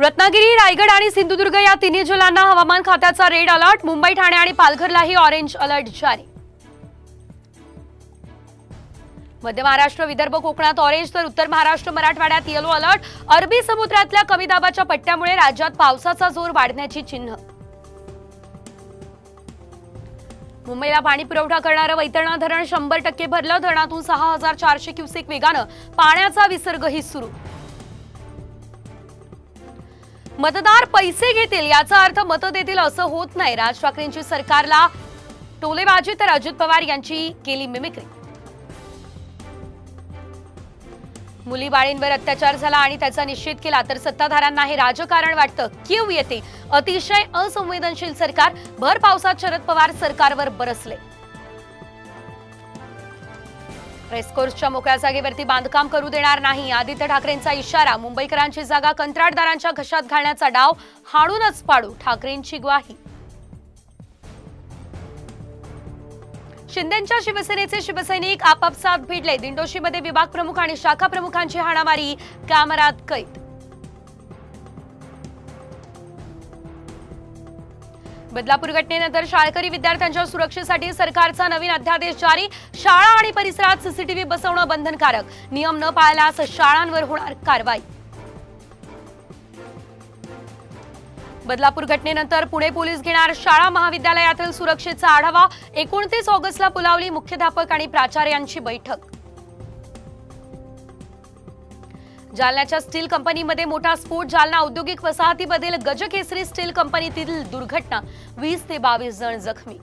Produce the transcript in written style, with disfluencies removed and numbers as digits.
रत्नागिरी, रायगड आणि सिंधुदुर्ग या तिन्ही जिल्ह्यांना हवामान खात्याचा रेड अलर्ट। मुंबई, ठाणे आणि पालघरलाही ऑरेंज अलर्ट जारी। मध्य महाराष्ट्र, विदर्भ, कोकणात ऑरेंज तर उत्तर महाराष्ट्र, मराठवाड्यात येलो अलर्ट। अरबी समुद्रातल्या कमी दाबाच्या पट्ट्यामुळे राज्यात पावसाचा जोर वाढण्याची चिन्ह। मुंबईला पाणी पुरवठा करणारं वैतरणा धरण 100% भरलं। धरणातून 6400 क्युसेक वेगानं पाण्याचा विसर्गही सुरू। मतदार पैसे घेतील याचा अर्थ मत देतील असं होत नाही। राज ठाकरेंची सरकारला टोलेबाजी तर अजित पवार यांची केली मिमिक्री। मुलीबाळींवर अत्याचार झाला आणि त्याचा निषेध केला तर सत्ताधाऱ्यांना हे राजकारण वाटतं। कीव येते अतिशय असंवेदनशील सरकार। भर पावसात शरद पवार सरकारवर बरसले। रेस्कोर्सच्या मोकळ्या जागेवरती बांधकाम करू देणार नाही, आदित्य ठाकरेंचा इशारा। मुंबईकरांची जागा कंत्राटदारांच्या घशात घालण्याचा डाव हाणूनच पाडू, ठाकरेंची ग्वाही। शिंदेंच्या शिवसेनेचे शिवसैनिक आपापसात भिडले। दिंडोशीमध्ये विभाग प्रमुख आणि शाखा प्रमुखांची हाणामारी कॅमेऱ्यात कैद। बदलापूर घटनेनंतर शाळकरी विद्यार्थ्यांच्या सुरक्षेसाठी सरकारचा नवीन अध्यादेश जारी। शाळा आणि परिसरात सीसीटीव्ही बसवणं बंधनकारक। नियम न पाळल्यास शाळांवर होणार कारवाई। बदलापूर घटनेनंतर पुणे पोलीस घेणार शाळा महाविद्यालयातील सुरक्षेचा आढावा। 29 ऑगस्टला बोलावली मुख्याध्यापक आणि प्राचार्यांची बैठक। जालन्याच्या स्टील कंपनीमध्ये मोठा स्फोट। जालना औद्योगिक वसाहतीमधील गजकेसरी स्टील कंपनीतील दुर्घटना, 20 ते 22 जण जखमी।